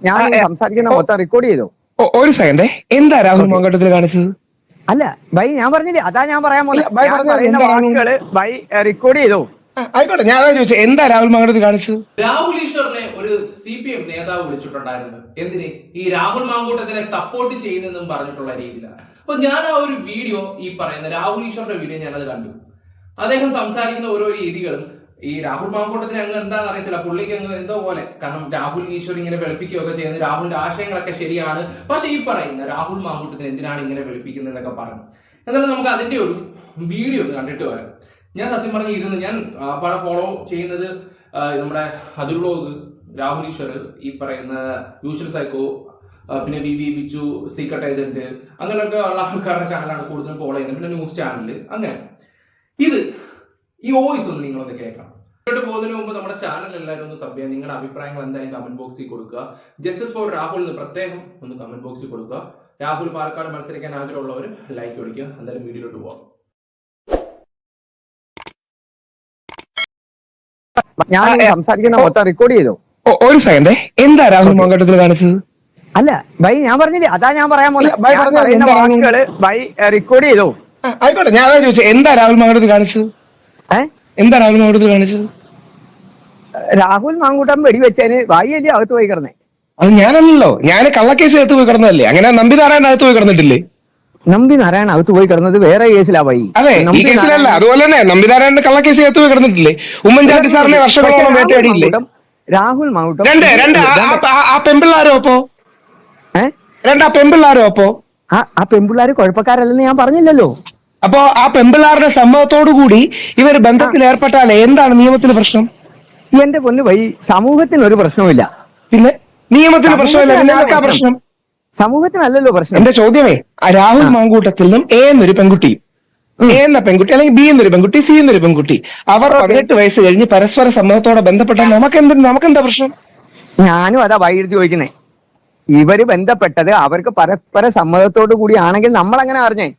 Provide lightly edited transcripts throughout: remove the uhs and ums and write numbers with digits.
ഞാൻ സംസാരിക്കുന്ന മൊത്തം റെക്കോർഡ് ചെയ്തോ? ഒരു സെക്കൻഡേ, എന്താ രാഹുൽ മാങ്കൂട്ടത്തിൽ കാണിച്ചത്? അല്ല ബൈ, ഞാൻ പറഞ്ഞില്ലേ, അതാ ഞാൻ പറയാൻ വാക്കുകള് ബൈ റെക്കോർഡ് ചെയ്തോ? ആയിക്കോട്ടെ, ഞാൻ ചോദിച്ചത് എന്താ രാഹുൽ മാങ്കൂട്ടത്തിൽ കാണിച്ചത്? രാഹുൽ ഈശ്വറിനെ ഒരു CPM നേതാവ് വിളിച്ചിട്ടുണ്ടായിരുന്നു. എന്തിന്? ഈ രാഹുൽ മാങ്കൂട്ടത്തിനെ സപ്പോർട്ട് ചെയ്യുന്നെന്നും പറഞ്ഞിട്ടുള്ള രീതിയിലാണ്. അപ്പൊ ഞാൻ ആ ഒരു വീഡിയോ, ഈ പറയുന്ന രാഹുൽ ഈശ്വറിന്റെ വീഡിയോ ഞാനത് കണ്ടു. അദ്ദേഹം സംസാരിക്കുന്ന ഓരോ രീതികളും ഈ രാഹുൽ മാങ്കൂട്ടത്തിന് അങ്ങ് എന്താണെന്ന് അറിയത്തില്ല, പുള്ളിക്ക് അങ്ങ് എന്തോ പോലെ. കാരണം രാഹുൽ ഈശ്വർ ഇങ്ങനെ വെളുപ്പിക്കുകയൊക്കെ ചെയ്യുന്നത്, രാഹുലിന്റെ ആശയങ്ങളൊക്കെ ശരിയാണ്, പക്ഷെ ഈ പറയുന്ന രാഹുൽ മാങ്കൂട്ടത്തിന് എന്തിനാണ് ഇങ്ങനെ വെളുപ്പിക്കുന്നതെന്നൊക്കെ പറഞ്ഞു. എന്നാലും നമുക്ക് അതിന്റെ ഒരു വീഡിയോ ഒന്ന് കണ്ടിട്ട് വരാം. ഞാൻ സത്യം പറഞ്ഞ് ഇരുന്ന് ഞാൻ പല ഫോളോ ചെയ്യുന്നത് നമ്മുടെ അതിർ വ്ലോഗ്, രാഹുൽ ഈശ്വർ, ഈ പറയുന്ന യൂഷ്വൽ സൈക്കോ, പിന്നെ ബിച്ചു, സീക്രട്ട് ഏജന്റ്, അങ്ങനെയൊക്കെ ഉള്ള ആൾക്കാരുടെ ചാനലാണ് കൂടുതലും ഫോളോ ചെയ്യുന്നത്. പിന്നെ ന്യൂസ് ചാനല്, അങ്ങനെ. ഇത് ഈ വോയിസ് ഒന്ന് നിങ്ങളൊന്ന് കേൾക്കണം. പോകുന്നതിന് മുമ്പ് നമ്മുടെ ചാനൽ എല്ലാവരും ഒന്ന് സബ് ചെയ്യാം. നിങ്ങളുടെ അഭിപ്രായങ്ങൾ എന്തായാലും കമന്റ് ബോക്സിൽ കൊടുക്കുക. ജസ്റ്റിസ് ഫോർ രാഹുൽ എന്ന് പ്രത്യേകം ഒന്ന് കമന്റ് ബോക്സിൽ കൊടുക്കുക. രാഹുൽ പാലക്കാട് മത്സരിക്കാൻ ആഗ്രഹമുള്ളവർ ലൈക്ക് കൊടുക്കുക. എന്തായാലും വീഡിയോയിലോട്ട് പോവാം. ഞാൻ സംസാരിക്കുന്ന മൊത്തം റെക്കോർഡ് ചെയ്തോ? ഒരു സെക്കൻഡേ, എന്താ രാഹുൽ മാങ്കൂട്ടത്തിൽ കാണിച്ചത്? അല്ല ബൈ, ഞാൻ പറഞ്ഞില്ലേ, അതാ ഞാൻ പറയാൻ വാക്കുകള് ബൈ റെക്കോർഡ് ചെയ്തോ? ആയിക്കോട്ടെ, ഞാൻ ചോദിച്ചത് എന്താ രാഹുൽ മാങ്കൂട്ടത്തിൽ കാണിച്ചത്? എന്താ രാഹുൽ മാങ്കൂട്ടത്തിൽ കാണിച്ചത്? രാഹുൽ മാങ്കൂട്ടം വെടിവെച്ചതിന് വായിയല്ലേ അകത്ത് പോയി കിടന്നേ? അത് ഞാനല്ലോ, ഞാൻ കള്ളക്കേസ് അകത്ത് പോയി കിടന്നതല്ലേ. അങ്ങനെ നമ്പി നാരായണൻ അകത്ത് പോയി കിടന്നിട്ടില്ലേ? നമ്പി നാരായണൻ അകത്ത് പോയി കിടന്നത് വേറെ കേസിലാ വൈ. അതെ, ഈ കേസിലല്ല. അതുപോലെ തന്നെ നമ്പി നാരായണന്റെ കള്ളക്കേസ് അകത്ത് പോയി കിടന്നിട്ടില്ലേ? ഉമ്മൻചാണ്ടി സാറിനെ വർഷങ്ങളോളം വേട്ടയാടിയില്ലേ? രാഹുൽ മാങ്കൂട്ടം ആ പെമ്പിള്ളാരോ അപ്പോ? ആ പെമ്പിള്ളാരോ അപ്പോ? ആ പെമ്പിള്ളാര് കുഴപ്പക്കാരല്ലെന്ന് ഞാൻ പറഞ്ഞില്ലല്ലോ. അപ്പോ ആ പെമ്പിള്ളാരുടെ സമ്മതത്തോടു കൂടി ഇവർ ബന്ധത്തിൽ ഏർപ്പെട്ടാലേ എന്താണ് നിയമത്തിന് പ്രശ്നം? എന്റെ പൊന്നു വൈ, സമൂഹത്തിന് ഒരു പ്രശ്നവുമില്ല. പിന്നെ നിയമത്തിന് പ്രശ്നമില്ല, പിന്നെ ആർക്കാ പ്രശ്നം? സമൂഹത്തിനല്ലല്ലോ പ്രശ്നം. എന്റെ ചോദ്യമേ, രാഹുൽ മാങ്കൂട്ടത്തിലും എ എന്നൊരു പെൺകുട്ടി, എ എന്ന പെൺകുട്ടി, അല്ലെങ്കിൽ ബി എന്നൊരു പെൺകുട്ടി, സി എന്നൊരു പെൺകുട്ടി, അവർ 18 വയസ്സ് കഴിഞ്ഞ് പരസ്പര സമ്മതത്തോടെ ബന്ധപ്പെട്ടാൽ നമുക്കെന്താ പ്രശ്നം? ഞാനും അതാ വൈദ്യുതി ചോദിക്കുന്നേ. ഇവര് ബന്ധപ്പെട്ടത് അവർക്ക് പരസ്പര സമ്മതത്തോടു കൂടി ആണെങ്കിൽ നമ്മൾ അങ്ങനെ അറിഞ്ഞേ.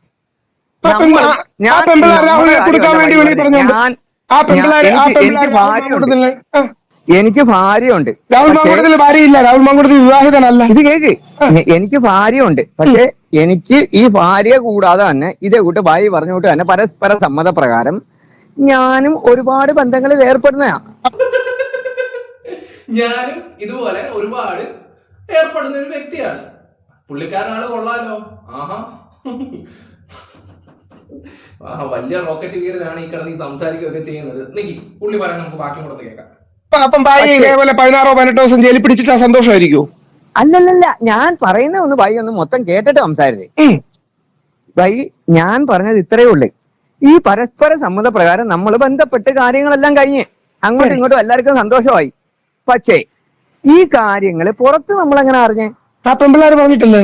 എനിക്ക് ഭാര്യയുണ്ട്. രാഹുൽ മാങ്കൂട്ടത്തിൽ ഭാര്യയില്ല, രാഹുൽ മാങ്കൂട്ടത്തിൽ വിവാഹിതനല്ല. ഇത് കേക്ക്, എനിക്ക് ഭാര്യയുണ്ട്. പക്ഷെ എനിക്ക് ഈ ഭാര്യ കൂടാതെ തന്നെ ഇതേ കൂട്ട് ഭാര്യ പറഞ്ഞുകൊണ്ട് തന്നെ പരസ്പര സമ്മതപ്രകാരം ഞാനും ഒരുപാട് ബന്ധങ്ങളിൽ ഏർപ്പെടുന്നയാ. ഞാനും ഇതുപോലെ ഒരുപാട് ഏർപ്പെടുന്ന ഒരു വ്യക്തിയാണ്. പുള്ളിക്കാരനാണ്, കൊള്ളാലോ. വലിയ റോക്കറ്റ് വീരനാണ് ഈ കിടന്ന് സംസാരിക്കുകയൊക്കെ ചെയ്യുന്നത്. നിക്കി പുള്ളി പറയാൻ നമുക്ക് ബാക്കി കൂടെ കേൾക്കാം. അപ്പം ഭാര്യ ഇതേപോലെ 16-18 ദിവസം ജയിലിൽ പിടിച്ചിട്ട് സന്തോഷമായിരിക്കുമോ? അല്ലല്ല, ഞാൻ പറയുന്ന ഒന്ന് ഭായി ഒന്ന് മൊത്തം കേട്ടിട്ട് സംസാരിച്ചേ. ഭായി, ഞാൻ പറഞ്ഞത് ഇത്രയേ ഉള്ളൂ. ഈ പരസ്പര സമ്മതപ്രകാരം നമ്മൾ ബന്ധപ്പെട്ട് കാര്യങ്ങളെല്ലാം കഴിഞ്ഞ് അങ്ങോട്ടും ഇങ്ങോട്ടും എല്ലാവർക്കും സന്തോഷമായി. പക്ഷേ ഈ കാര്യങ്ങള് പുറത്ത് നമ്മൾ എങ്ങനെ അറിഞ്ഞേ? ആ പെമ്പിള്ളാര് പറഞ്ഞിട്ടില്ലേ?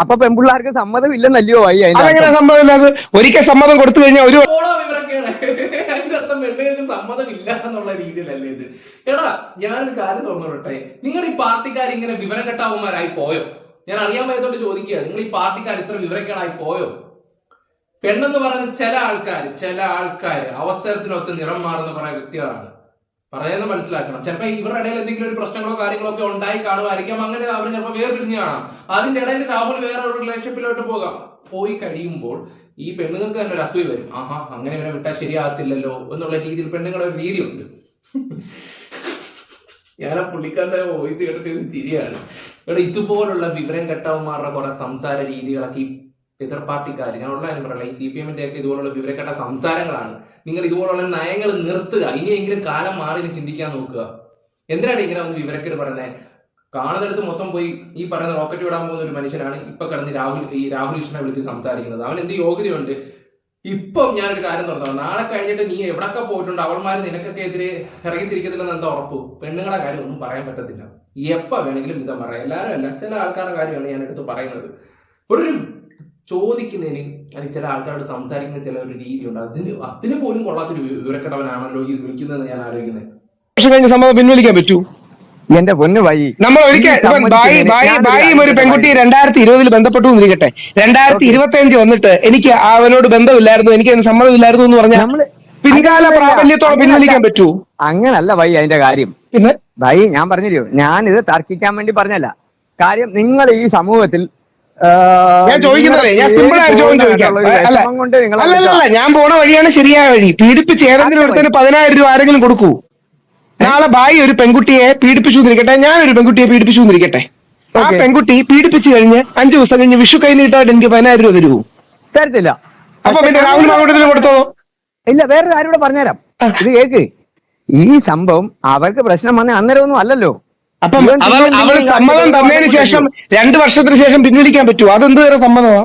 അപ്പൊ പെൺപിള്ളാർക്ക് സമ്മതം ഇല്ലെന്നല്ലയോ ഭായി? അതിനെങ്ങനെ സമ്മതമില്ലാതെ? ഒരിക്കൽ സമ്മതം കൊടുത്തു കഴിഞ്ഞാൽ ഒരു പെണ്ണുങ്ങൾക്ക് സമ്മതം ഇല്ല എന്നുള്ള രീതിയിലല്ലേ ഇത്? എടാ, ഞാനൊരു കാര്യം തുറന്നോട്ടെ. നിങ്ങൾ ഈ പാർട്ടിക്കാർ ഇങ്ങനെ വിവരം കെട്ടാവുമാരായി പോയോ? ഞാൻ അറിയാൻ പറ്റത്തോണ്ട് ചോദിക്കുക, നിങ്ങൾ ഈ പാർട്ടിക്കാർ ഇത്ര വിവരക്കേടായി പോയോ? പെണ്ണെന്ന് പറയുന്ന ചില ആൾക്കാർ അവസരത്തിനൊത്ത് നിറം മാറുന്ന കുറെ വ്യക്തികളാണ്. പറയുന്നത് മനസ്സിലാക്കണം. ചിലപ്പോൾ ഇവരുടെ ഇടയിൽ എന്തെങ്കിലും ഒരു പ്രശ്നങ്ങളോ കാര്യങ്ങളോ ഒക്കെ ഉണ്ടായി കാണുമായിരിക്കാം. അങ്ങനെ അവർ ചിലപ്പോൾ വേർപിരിഞ്ഞ് കാണാം. അതിന്റെ ഇടയിൽ രാഹുൽ വേറെ ഒരു റിലേഷൻഷിപ്പിലോട്ട് പോയി കഴിയുമ്പോൾ ഈ പെണ്ണുങ്ങൾക്ക് തന്നെ ഒരു അസൂയ വരും. അങ്ങനെ ഇവനെ വിട്ടാൽ ശരിയാകത്തില്ലല്ലോ എന്നുള്ള രീതിയിൽ പെണ്ണുങ്ങളുടെ ഒരു രീതിയുണ്ട്. ഞാൻ ആ പുള്ളിക്കാരന്റെ വോയിസ് കേട്ടിട്ട് ചിരിയാണ്. ഇവിടെ ഇതുപോലുള്ള വിവരം കെട്ടവന്മാരുടെ കുറെ സംസാര രീതികളൊക്കെ ഈ എതിർ പാർട്ടിക്കാർ, ഞാനുള്ള കാര്യം പറയല, ഈ CPM-ന്റെ ഒക്കെ ഇതുപോലുള്ള വിവരക്കെട്ട സംസാരങ്ങളാണ്. നിങ്ങൾ ഇതുപോലുള്ള നയങ്ങൾ നിർത്തുക. ഇനിയെങ്കിലും കാലം മാറി ചിന്തിക്കാൻ നോക്കുക. എന്തിനാണ് ഇങ്ങനെ ഒന്ന് വിവരക്കേട് പറയുന്നത്? കാണുന്നിടത്ത് മൊത്തം പോയി ഈ പറയുന്ന റോക്കറ്റ് വിടാൻ പോകുന്ന ഒരു മനുഷ്യനാണ് ഇപ്പൊ കിടന്ന് രാഹുൽ ഈശ്വരനെ വിളിച്ച് സംസാരിക്കുന്നത്. അവൻ എന്ത് യോഗ്യതയുണ്ട്? ഇപ്പം ഞാനൊരു കാര്യം തുറന്നു, നാളെ കഴിഞ്ഞിട്ട് നീ എവിടൊക്കെ പോയിട്ടുണ്ട് അവന്മാർ നിനക്കൊക്കെ എതിരെ ഇറങ്ങിത്തിരിക്കത്തില്ലെന്ന് എന്താ ഉറപ്പ്? പെണ്ണുങ്ങളുടെ കാര്യം ഒന്നും പറയാൻ പറ്റത്തില്ല. എപ്പോൾ വേണമെങ്കിലും ഇതാ പറയാം. എല്ലാവരും അല്ല, ചില ആൾക്കാരുടെ കാര്യമാണ് ഞാൻ എടുത്ത് പറയുന്നത്. ഒരു ചോദിക്കുന്നതിന് അല്ലെങ്കിൽ ചില ആൾക്കാരോട് സംസാരിക്കുന്ന ചില ഒരു രീതിയുണ്ട്. അതിന് പോലും കൊള്ളാത്തൊരു വിവരക്കെട്ടവനാണല്ലോ ഈ വിളിക്കുന്നത് ഞാൻ ആലോചിക്കുന്നത്. സമ്മതം പിൻവലിക്കാൻ പറ്റൂ? എന്റെ പൊന്നു ഭായി, നമ്മൾ ഒരിക്കൽ ഒരു പെൺകുട്ടി 2020 ബന്ധപ്പെട്ടു എന്നിരിക്കട്ടെ, 2025 വന്നിട്ട് എനിക്ക് അവനോട് ബന്ധമില്ലായിരുന്നു, എനിക്ക് സമ്മതമില്ലായിരുന്നു എന്ന് പറഞ്ഞാൽ പിൻകാല പ്രാബല്യത്തോടെ പിൻവലിക്കാൻ പറ്റൂ? അങ്ങനല്ല ഭായി അതിന്റെ കാര്യം. പിന്നെ ഭായി ഞാൻ പറഞ്ഞില്ലയോ, ഞാനിത് തർക്കിക്കാൻ വേണ്ടി പറഞ്ഞല്ല. കാര്യം നിങ്ങൾ ഈ സമൂഹത്തിൽ ഞാൻ ചോദിക്കുന്നതല്ലേ, ഞാൻ സിമ്പിൾ ആയിട്ട് ചോദ്യം ചോദിക്കാം. അല്ലല്ല, ഞാൻ പോണ വഴിയാണ് ശരിയായ വഴി. പീഡിപ്പിച്ച് ഏതെങ്കിലും ഒരുത്തിന് 10,000 രൂപ ആരെങ്കിലും കൊടുക്കൂ? നാളെ ഭായി ഒരു പെൺകുട്ടിയെ പീഡിപ്പിച്ചു എന്നിരിക്കട്ടെ, ഞാനൊരു പെൺകുട്ടിയെ പീഡിപ്പിച്ചു എന്നിരിക്കട്ടെ. ആ പെൺകുട്ടി പീഡിപ്പിച്ചു കഴിഞ്ഞ് 5 ദിവസം കഴിഞ്ഞ് വിഷു കൈ നീട്ടായിട്ട് എനിക്ക് 10,000 രൂപ തരുമോ? തരത്തില്ല. അപ്പൊ പിന്നെ രാഹുൽ മാങ്കൂട്ടത്തിന് കൊടുത്തോ? ഇല്ല, വേറൊരു കാര്യം കൂടെ പറഞ്ഞുതരാം. ഇത് കേക്ക്, ഈ സംഭവം അവർക്ക് പ്രശ്നം വന്ന അന്നേരമൊന്നും അല്ലല്ലോ. അപ്പം അവൾ സമ്മതം തന്നതിന് ശേഷം 2 വർഷത്തിന് ശേഷം പിൻവലിക്കാൻ പറ്റുമോ? അതെന്ത് വേറെ സമ്മതമാ?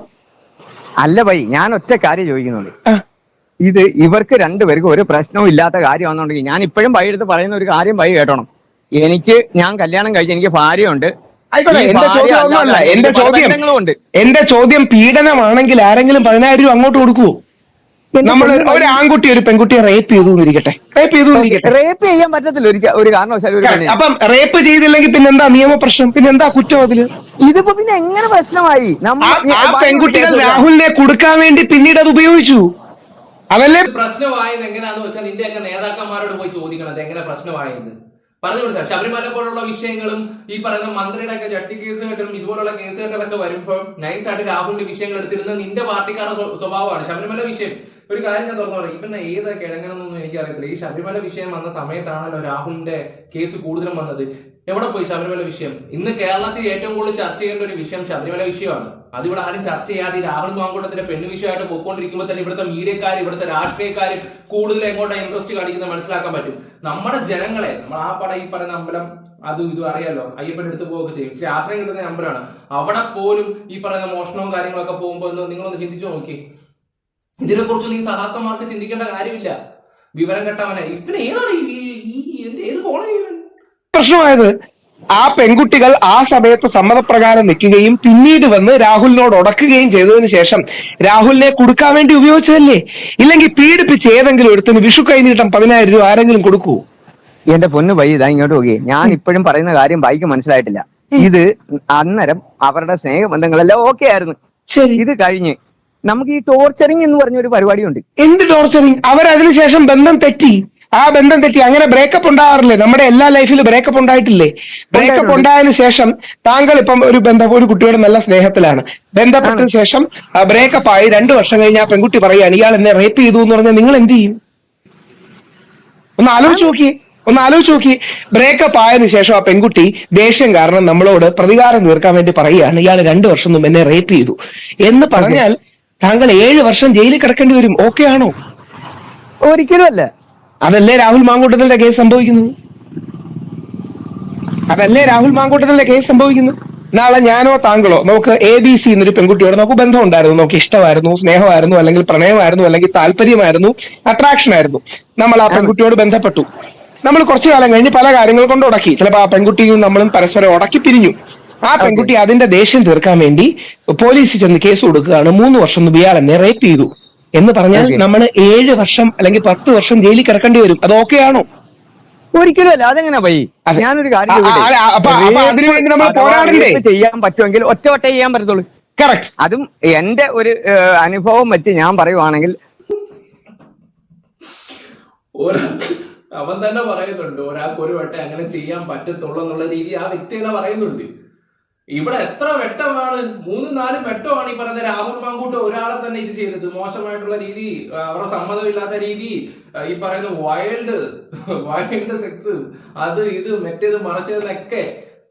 അല്ല ഭൈ, ഞാൻ ഒറ്റ കാര്യം ചോദിക്കുന്നുണ്ട്. ഇത് ഇവർക്ക് രണ്ടുപേർക്കും ഒരു പ്രശ്നവും ഇല്ലാത്ത കാര്യമാണെന്നുണ്ടെങ്കിൽ ഞാൻ ഇപ്പോഴും ഭൈ എടുത്ത് പറയുന്ന ഒരു കാര്യം ഭൈ കേട്ടോണം. ഞാൻ കല്യാണം കഴിച്ച് എനിക്ക് ഭാര്യയുണ്ട്. ആയിക്കോട്ടെ, എന്റെ ചോദ്യം പീഡനമാണെങ്കിൽ ആരെങ്കിലും 10,000 രൂപ അങ്ങോട്ട് കൊടുക്കുവോ? നമ്മൾ ഒരു ആൺകുട്ടി ഒരു പെൺകുട്ടിയെ റേപ്പ് ചെയ്തു എന്നിരിക്കട്ടെ, റേപ്പ് ചെയ്യാൻ പറ്റത്തില്ല ഒരു കാരണവശാലും. അപ്പം റേപ്പ് ചെയ്തില്ലെങ്കിൽ പിന്നെന്താ നിയമപ്രശ്നം? പിന്നെന്താ കുറ്റം അതില്? ഇതിപ്പോ പിന്നെ എങ്ങനെ പ്രശ്നമായി? ആ പെൺകുട്ടികൾ രാഹുലിനെ കൊടുക്കാൻ വേണ്ടി പിന്നീട് അത് ഉപയോഗിച്ചു. അതല്ലേ പ്രശ്നമായത്? എങ്ങനെയാന്ന് വെച്ചാൽ നിന്റെയൊക്കെ നേതാക്കന്മാരോട് പോയി ചോദിക്കണം എങ്ങനെ പ്രശ്നമായത്. പറഞ്ഞു മനസ്സിലായി. ശബരിമല പോലുള്ള വിഷയങ്ങളും ഈ പറയുന്ന മന്ത്രിയുടെ ഒക്കെ ജട്ടി കേസ് കെട്ടും ഇതുപോലുള്ള കേസ് കെട്ടുകളൊക്കെ വരുമ്പോൾ നൈസായിട്ട് രാഹുലിന്റെ വിഷയങ്ങൾ എടുത്തിരുന്നത് നിന്റെ പാർട്ടിക്കാരുടെ സ്വഭാവമാണ്. ശബരിമല വിഷയം ഒരു കാര്യം ഞാൻ തുറന്നു പറയും, ഇവന്നെ ഏത് കിഴങ്ങനൊന്നും എനിക്കറിയത്തില്ല. ഈ ശബരിമല വിഷയം വന്ന സമയത്താണല്ലോ രാഹുലിന്റെ കേസ് കൂടുതലും വന്നത്. എവിടെ പോയി ശബരിമല വിഷയം? ഇന്ന് കേരളത്തിൽ ഏറ്റവും കൂടുതൽ ചർച്ച ചെയ്യേണ്ട ഒരു വിഷയം ശബരിമല വിഷയമാണ്. അതിവിടെ ആരും ചർച്ച ചെയ്യാതെ രാഹുൽ മാങ്കൂട്ടത്തിന്റെ പെണ്ണു വിഷയമായിട്ട് പോയിക്കൊണ്ടിരിക്കുമ്പോൾ തന്നെ ഇവിടുത്തെ മീഡിയക്കാർ, ഇവിടുത്തെ രാഷ്ട്രീയക്കാർ കൂടുതൽ എങ്ങോട്ടാ ഇൻട്രസ്റ്റ് കാണിക്കുന്നത് മനസ്സിലാക്കാൻ പറ്റും. നമ്മുടെ ജനങ്ങളെ നമ്മൾ ഈ പറയുന്ന അമ്പലം അതും ഇതും അറിയാലോ, അയ്യപ്പന്റെ അടുത്ത് പോവുകയൊക്കെ ചെയ്യും. പക്ഷെ ആശ്രയം കിട്ടുന്ന അമ്പലമാണ്. അവിടെ പോലും ഈ പറയുന്ന മോഷണവും കാര്യങ്ങളൊക്കെ പോകുമ്പോൾ നിങ്ങളൊന്ന് ചിന്തിച്ചു നോക്കി. ഇതിനെ കുറിച്ച് നീ സഹാക്കന്മാർക്ക് ചിന്തിക്കേണ്ട കാര്യമില്ല. വിവരം കെട്ടവനെ ഇവന് ഏതാണ് ഏത് കോളേജ് പ്രശ്നമായത്? ആ പെൺകുട്ടികൾ ആ സമയത്ത് സമ്മതപ്രകാരം നിൽക്കുകയും പിന്നീട് വന്ന് രാഹുലിനോട് ഉടക്കുകയും ചെയ്തതിനു ശേഷം രാഹുലിനെ കൊടുക്കാൻ വേണ്ടി ഉപയോഗിച്ചതല്ലേ? ഇല്ലെങ്കിൽ പീഡിപ്പിച്ച് ഏതെങ്കിലും ഒരുത്തിന് വിഷു കൈനീട്ടം 10,000 രൂപ ആരെങ്കിലും കൊടുക്കൂ? എന്റെ പൊന്നു ബൈ, ഇതാ ഇങ്ങോട്ട് നോക്കിയേ. ഞാൻ ഇപ്പോഴും പറയുന്ന കാര്യം ബൈക്ക് മനസ്സിലായിട്ടില്ല. ഇത് അന്നേരം അവരുടെ സ്നേഹബന്ധങ്ങളെല്ലാം ഓക്കെ ആയിരുന്നു. ശരി, ഇത് കഴിഞ്ഞ് നമുക്ക് ഈ ടോർച്ചറിങ് എന്ന് പറഞ്ഞ ഒരു പരിപാടിയുണ്ട്. എന്ത് ടോർച്ചറിങ്? അവരതിനുശേഷം ബന്ധം തെറ്റി. ആ ബന്ധം തെറ്റി. അങ്ങനെ ബ്രേക്കപ്പ് ഉണ്ടാകാറില്ലേ? നമ്മുടെ എല്ലാ ലൈഫിലും ബ്രേക്കപ്പ് ഉണ്ടായിട്ടില്ലേ? ബ്രേക്കപ്പ് ഉണ്ടായതിനു ശേഷം താങ്കൾ ഇപ്പം ഒരു കുട്ടിയോട് നല്ല സ്നേഹത്തിലാണ്, ബന്ധപ്പെട്ടതിന് ശേഷം ബ്രേക്കപ്പ് ആയി 2 വർഷം കഴിഞ്ഞ് ആ പെൺകുട്ടി പറയുകയാണ് ഇയാൾ എന്നെ റേപ്പ് ചെയ്തു എന്ന് പറഞ്ഞാൽ നിങ്ങൾ എന്ത് ചെയ്യും? ഒന്ന് ആലോചിച്ച് നോക്കി. ബ്രേക്കപ്പ് ആയതിനു ശേഷം ആ പെൺകുട്ടി ദേഷ്യം കാരണം നമ്മളോട് പ്രതികാരം തീർക്കാൻ വേണ്ടി പറയുകയാണ് ഇയാൾ 2 വർഷം മുമ്പ് എന്നെ റേപ്പ് ചെയ്തു എന്ന് പറഞ്ഞാൽ താങ്കൾ 7 വർഷം ജയിലിൽ കിടക്കേണ്ടി വരും. ഓക്കെ ആണോ? ഒരിക്കലും അല്ല. അതല്ലേ രാഹുൽ മാങ്കൂട്ടത്തിന്റെ കേസ് സംഭവിക്കുന്നത്? നാളെ ഞാനോ താങ്കളോ നമുക്ക് ABC എന്നൊരു പെൺകുട്ടിയോട് നമുക്ക് ബന്ധം ഉണ്ടായിരുന്നു, നമുക്ക് ഇഷ്ടമായിരുന്നു, സ്നേഹമായിരുന്നു, അല്ലെങ്കിൽ പ്രണയമായിരുന്നു, അല്ലെങ്കിൽ താല്പര്യമായിരുന്നു, അട്രാക്ഷൻ ആയിരുന്നു. നമ്മൾ ആ പെൺകുട്ടിയോട് ബന്ധപ്പെട്ടു. നമ്മൾ കുറച്ചു കാലം കഴിഞ്ഞ് പല കാര്യങ്ങൾ കൊണ്ട് ഉടക്കി. ചിലപ്പോൾ ആ പെൺകുട്ടിയും നമ്മളും പരസ്പരം ഉടക്കി പിരിഞ്ഞു. ആ പെൺകുട്ടി അതിന്റെ ദേഷ്യം തീർക്കാൻ വേണ്ടി പോലീസിൽ ചെന്ന് കേസ് കൊടുക്കുകയാണ്. 3 വർഷം മുമ്പ് ഇയാൾ എന്നെ റേപ്പ് ചെയ്തു എന്ന് പറഞ്ഞാൽ നമ്മൾ 7 വർഷം അല്ലെങ്കിൽ 10 വർഷം ജയിലിൽ കിടക്കേണ്ടി വരും. അത് ഓക്കെ ആണോ? ഒരിക്കലും അല്ല. അതെങ്ങനെ പോയി? ഞാനൊരു കാര്യം ചെയ്യാൻ പറ്റുമെങ്കിൽ ഒറ്റവട്ടേ ചെയ്യാൻ പറ്റത്തുള്ളൂ. കറക്റ്റ്. അതും എന്റെ ഒരു അനുഭവം വെച്ച് ഞാൻ പറയുവാണെങ്കിൽ അവൻ തന്നെ പറയുന്നുണ്ട് ഒരാൾക്ക് ഒരു വട്ടം അങ്ങനെ ചെയ്യാൻ പറ്റത്തുള്ളൂ എന്നുള്ള രീതി ആ വ്യക്തി തന്നെ പറയുന്നുണ്ട്. ഇവിടെ എത്ര വെട്ടമാണ്? 3-4 വെട്ടമാണ് ഈ പറയുന്ന രാഹുൽ മാങ്കൂട്ട് ഒരാളെ തന്നെ ഇത് ചെയ്തത്. മോശമായിട്ടുള്ള രീതി, അവരുടെ സമ്മതമില്ലാത്ത രീതി, ഈ പറയുന്ന വൈൽഡ് സെക്സ്, അത് ഇത് മറ്റേത് മറിച്ചതെന്നൊക്കെ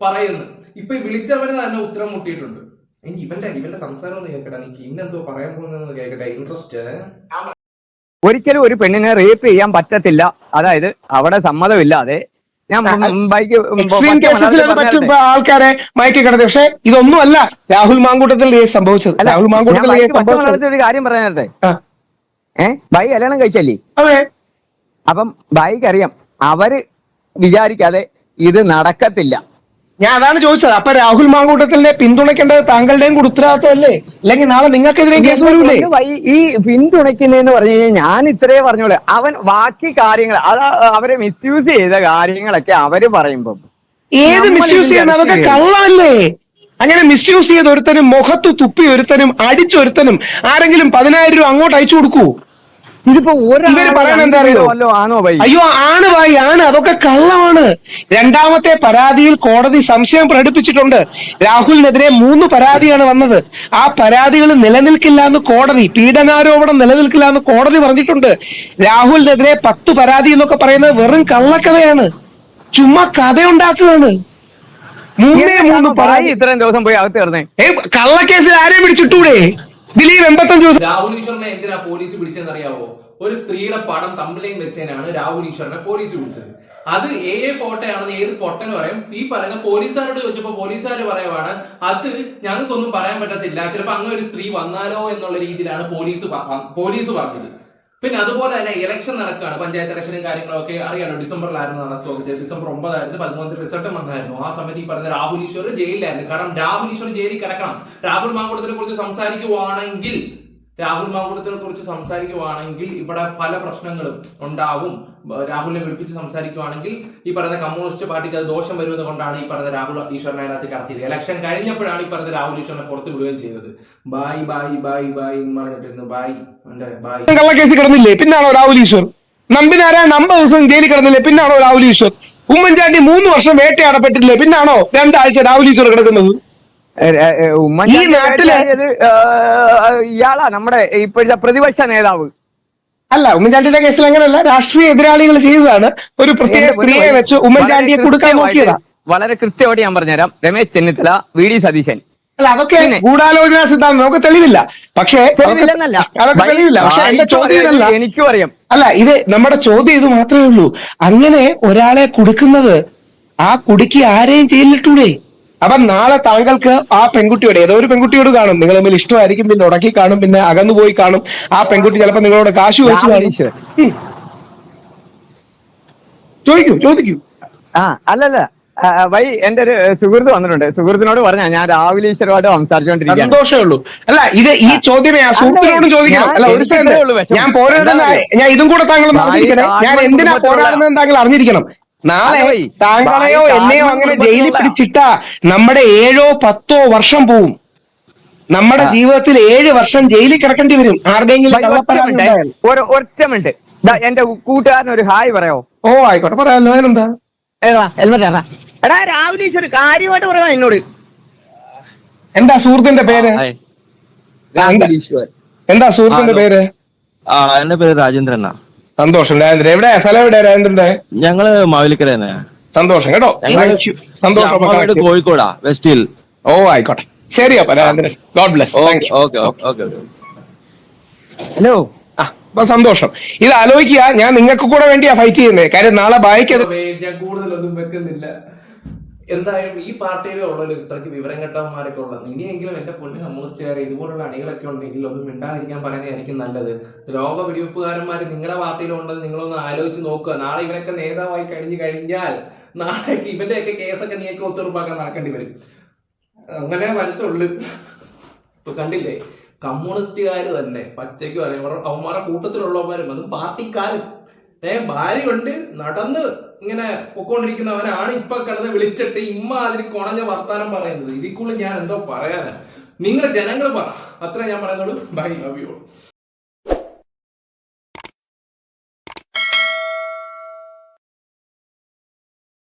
പറയുന്നു. ഇപ്പൊ വിളിച്ചവന് തന്നെ ഉത്തരം മുട്ടിയിട്ടുണ്ട്. ഇനി ഇവന്റെ സംസാരം ഒന്ന് കേൾക്കട്ടെ. എനിക്ക് ഇന്നെന്തോ പറയാൻ പോകുന്നതെന്ന് കേൾക്കട്ടെ. ഇൻട്രസ്റ്റ്. ഒരിക്കലും ഒരു പെണ്ണിനെ റേപ്പ് ചെയ്യാൻ പറ്റത്തില്ല. അതായത് അവിടെ സമ്മതമില്ലാതെ ഞാൻ ആൾക്കാരെ മയക്കി കിടത്തി. പക്ഷെ ഇതൊന്നും അല്ല രാഹുൽ മാങ്കൂട്ടത്തിൽ സംഭവിച്ചത്. ഒരു കാര്യം പറയാൻ നേരത്തെ ബൈ കല്യാണം കഴിച്ചല്ലേ? അതെ. അപ്പം ബൈക്ക് അറിയാം അവര് വിചാരിക്കാതെ ഇത് നടക്കത്തില്ല. ഞാൻ അതാണ് ചോദിച്ചത്. അപ്പൊ രാഹുൽ മാങ്കൂട്ടത്തിനെ പിന്തുണയ്ക്കേണ്ടത് താങ്കളുടെയും കൂടെ ഉത്തരവാദിത്തമല്ലേ? അല്ലെങ്കിൽ നാളെ നിങ്ങൾക്കെതിരെ കേസ് വരൂലേ? ഈ പിന്തുണയ്ക്കുന്നതെന്ന് പറഞ്ഞു കഴിഞ്ഞാൽ ഞാൻ ഇത്രേ പറഞ്ഞോളൂ. അവൻ ബാക്കി കാര്യങ്ങൾ അവരെ മിസ്യൂസ് ചെയ്ത കാര്യങ്ങളൊക്കെ അവര് പറയുമ്പോ ഏത് മിസ്യൂസ് ചെയ്യുന്നത്? അതൊക്കെ കള്ളമല്ലേ? അങ്ങനെ മിസ്യൂസ് ചെയ്ത് ഒരുത്തനും മുഖത്ത് തുപ്പി ഒരുത്തനും അടിച്ചൊരുത്തനും ആരെങ്കിലും 10,000 രൂപ അങ്ങോട്ട് അയച്ചു കൊടുക്കൂ? ഇതിപ്പോ ഇവര് പറയുന്നത് എന്താ അറിയോ? ആണോ ഭായി? അയ്യോ ആണ് ഭായി, ആണ്. അതൊക്കെ കള്ളമാണ്. രണ്ടാമത്തെ പരാതിയിൽ കോടതി സംശയം പ്രകടിപ്പിച്ചിട്ടുണ്ട്. രാഹുലിനെതിരെ 3 പരാതിയാണ് വന്നത്. ആ പരാതികൾ നിലനിൽക്കില്ല എന്ന് കോടതി, പീഡനാരോപണം നിലനിൽക്കില്ല എന്ന് കോടതി പറഞ്ഞിട്ടുണ്ട്. രാഹുലിനെതിരെ 10 പരാതി എന്നൊക്കെ പറയുന്നത് വെറും കള്ളക്കഥയാണ്, ചുമ്മാ കഥയുണ്ടാക്കുകയാണ്. 3 ഭായി ഇത്രയും ദിവസം പോയി അകത്ത് കിടന്നേ? കള്ളക്കേസിൽ ആരെയും പിടിച്ചിട്ടൂടെ? ദിലീപ് 85 ദിവസം. രാഹുൽ ഈശ്വറിനെ എന്തിനാ പോലീസ് പിടിച്ചെന്നറിയാവോ? ഒരു സ്ത്രീയുടെ പടം തമ്മിലേയും വെച്ചതിനാണ് രാഹുൽ ഈശ്വറിനെ പോലീസ് പിടിച്ചത്. അത് ഫോട്ടോയാണെന്ന് ഏത് പൊട്ടന് പറയും. ഈ പറയുന്ന പോലീസുകാരോട് ചോദിച്ചപ്പോ പോലീസുകാർ പറയുവാണ് അത് ഞങ്ങൾക്കൊന്നും പറയാൻ പറ്റത്തില്ല, ചിലപ്പോ അങ്ങനെ ഒരു സ്ത്രീ വന്നാലോ എന്നുള്ള രീതിയിലാണ് പോലീസ് പറഞ്ഞത്. പിന്നെ അതുപോലെ തന്നെ ഇലക്ഷൻ നടക്കുകയാണ്, പഞ്ചായത്ത് ഇലക്ഷനും കാര്യങ്ങളൊക്കെ അറിയാലോ. ഡിസംബറിലായിരുന്നു നടക്കുകയൊക്കെ, ഡിസംബർ 9 13 റിസൾട്ടും വന്നായിരുന്നു. ആ സമയത്ത് ഈ പറഞ്ഞ രാഹുൽ ഈശ്വർ ജയിലിലായിരുന്നു. കാരണം രാഹുൽ ഈശ്വർ ജയിലിൽ കിടക്കണം. രാഹുൽ മാങ്കൂട്ടത്തിനെ കുറിച്ച് സംസാരിക്കുവാണെങ്കിൽ ഇവിടെ പല പ്രശ്നങ്ങളും ഉണ്ടാവും. രാഹുലിനെ വിളിപ്പിച്ച് സംസാരിക്കുവാണെങ്കിൽ ഈ പറയുന്ന കമ്മ്യൂണിസ്റ്റ് പാർട്ടിക്ക് അത് ദോഷം വരുന്നത് കൊണ്ടാണ് ഈ പറയുന്ന രാഹുൽ ഈശ്വറിനെ അതിനകത്ത് കടത്തിയത്. ഇലക്ഷൻ കഴിഞ്ഞപ്പോഴാണ് ഈ പറയുന്ന രാഹുൽ ഈശ്വറിനെ പുറത്ത് വിടുകയും ചെയ്തത്. ബായ് ബായ് ബായ് ബായ് എന്ന് പറഞ്ഞിട്ടിരുന്നു. Bye bye. കള്ളക്കേസ് കിടന്നില്ലേ, പിന്നാണോ രാഹുൽ ഈശ്വർ? നമ്പിനാരായണൻ 50 ദിവസം ജയിലിൽ കിടന്നില്ലേ, പിന്നാണോ രാഹുൽ ഈശ്വർ? ഉമ്മൻചാണ്ടി 3 വർഷം വേട്ടയാടപ്പെട്ടില്ലേ, പിന്നാണോ 2 ആഴ്ച രാഹുൽ ഈശ്വർ കിടക്കുന്നത്? ഈ നാട്ടിലെ ഇയാളാ നമ്മുടെ ഇപ്പോഴത്തെ പ്രതിപക്ഷ നേതാവ്. അല്ല, ഉമ്മൻചാണ്ടിയുടെ കേസിൽ അങ്ങനെയല്ല, രാഷ്ട്രീയ എതിരാളികൾ ചെയ്തതാണ്. ഒരു പ്രത്യേക സ്ത്രീയെ വെച്ച് ഉമ്മൻചാണ്ടിയെ കൊടുക്കാൻ നോക്കിയതാ. വളരെ കൃത്യമായിട്ട് ഞാൻ പറഞ്ഞുതരാം. രമേശ് ചെന്നിത്തല, വി.ഡി. സതീശൻ. അല്ല, അതൊക്കെ ഗൂഢാലോചന സിദ്ധാന്തം, നമുക്ക് തെളിവില്ല. പക്ഷേ അതൊക്കെ തെളിവില്ല. പക്ഷെ എന്റെ ചോദ്യം ഇതല്ല, എനിക്കും അറിയാം. അല്ല, ഇത് നമ്മുടെ ചോദ്യം ഇത് മാത്രമേ ഉള്ളൂ. അങ്ങനെ ഒരാളെ കൊടുക്കുന്നത്, ആ കുടുക്കി ആരെയും ജയിലിലിട്ടൂടെ? അപ്പൊ നാളെ താങ്കൾക്ക് ആ പെൺകുട്ടിയോട്, ഏതോ ഒരു പെൺകുട്ടിയോട് കാണും, നിങ്ങൾ തമ്മിൽ ഇഷ്ടമായിരിക്കും, പിന്നെ ഉടക്കി കാണും, പിന്നെ അകന്നു പോയി കാണും. ആ പെൺകുട്ടി ചിലപ്പോ നിങ്ങളോട് കാശ് വെച്ച് ചോദിക്കൂ. അല്ലല്ല വൈ എന്റെ ഒരു സുഹൃത്ത് വന്നിട്ടുണ്ട്. സുഹൃത്തിനോട് പറഞ്ഞ ഞാൻ രാഹുൽ ഈശ്വറുമായിട്ട് സംസാരിച്ചുകൊണ്ടിരിക്കുകയാണ്. സന്തോഷമേ ഉള്ളൂ. അല്ല, ഇത് ഈ ചോദ്യമേ ആ സുഹൃത്തിനോടും ചോദിക്കണം. അല്ല, ഒരു ഞാൻ പോരാടുന്ന, ഞാൻ ഇതും കൂടെ താങ്കൾ അറിഞ്ഞിരിക്കണേ. ഞാൻ എന്തിനാ പോരാടുന്നതെന്ന് താങ്കൾ അറിഞ്ഞിരിക്കണം. നാളെ താങ്കളെയോ എന്നെയോ അങ്ങനെ ജയിലിൽ പിടിച്ചിട്ടാ നമ്മുടെ 7 or 10 വർഷം പോവും. നമ്മുടെ ജീവിതത്തിൽ 7 വർഷം ജയിലിൽ കിടക്കേണ്ടി വരും. ആരുടെയെങ്കിലും ഒറ്റ മിനിറ്റ്, എന്റെ കൂട്ടുകാരൻ ഒരു ഹായ് പറയോ? ഓ ആയിക്കോട്ടെ, പറയാമല്ലോ. അതിനെന്താ? എടാ രാഹുൽ ഈശ്വർ കാര്യമായിട്ട് പറയാ എന്നോട്. എന്താ സുഹൃത്തിന്റെ പേര്? എന്താ സുഹൃത്തിന്റെ പേര്? എന്റെ പേര് രാജേന്ദ്രനാ. സന്തോഷം രാജേന്ദ്രൻ. എവിടെ സ്ഥലം, എവിടെ രാജേന്ദ്രന്റെ? ഞങ്ങള് മാവേലിക്കര തന്നെ. സന്തോഷം കേട്ടോ, സന്തോഷം. കോഴിക്കോടാ, വെസ്റ്റ് ഹിൽ. ഓ ആയിക്കോട്ടെ, ശരി. അപ്പൊ രാജേന്ദ്രൻ, ഗോഡ് ബ്ലെസ്. ഹലോ. അപ്പൊ സന്തോഷം. ഇത് ആലോചിക്കുക, ഞാൻ നിങ്ങൾക്ക് കൂടെ വേണ്ടിയാ ഫൈറ്റ് ചെയ്യുന്നത്. കാര്യം നാളെ ബായിക്കത് ഞാൻ കൂടുതലൊന്നും വെക്കുന്നില്ല. എന്തായാലും ഈ പാർട്ടിയിലെ ഉള്ളൊരു ഇത്രയ്ക്ക് വിവരം കെട്ടവന്മാരൊക്കെ ഉള്ളത്. ഇനിയെങ്കിലും എന്റെ പൊന്നു കമ്മ്യൂണിസ്റ്റുകാരെ ഇതുപോലുള്ള അണികളൊക്കെ ഉണ്ടെങ്കിൽ ഒന്നും മിണ്ടാതിരിക്കാൻ പറയുന്നതായിരിക്കും നല്ലത്. ലോക വെടിവെപ്പുകാരന്മാർ നിങ്ങളുടെ പാർട്ടിയിലുണ്ടെന്ന് നിങ്ങളൊന്ന് ആലോചിച്ച് നോക്കുക. നാളെ ഇവരൊക്കെ നേതാവായി കഴിഞ്ഞാൽ നാളെ ഇവന്റെയൊക്കെ കേസൊക്കെ നീയൊക്കെ ഒത്തുറപ്പാക്കാൻ നടക്കേണ്ടി വരും. അങ്ങനെ വരത്തുള്ളു. ഇപ്പൊ കണ്ടില്ലേ, കമ്മ്യൂണിസ്റ്റുകാർ തന്നെ പച്ചയ്ക്ക് പറയും, അവന്മാരുടെ കൂട്ടത്തിലുള്ളവന്മാരും, അതും പാർട്ടിക്കാരും ഭാര്യ കൊണ്ട് നടന്ന് ഇങ്ങനെ പൊക്കോണ്ടിരിക്കുന്നവനാണ് ഇപ്പൊ കിടന്ന് വിളിച്ചിട്ട് അതിന് കൊണഞ്ഞ വർത്താനം പറയുന്നത്. ഇതിക്കുള്ളിൽ ഞാൻ എന്തോ പറയാനാ? നിങ്ങൾ ജനങ്ങൾ പറ, അത്ര ഞാൻ പറയുന്നുള്ളൂ. Bye, love U.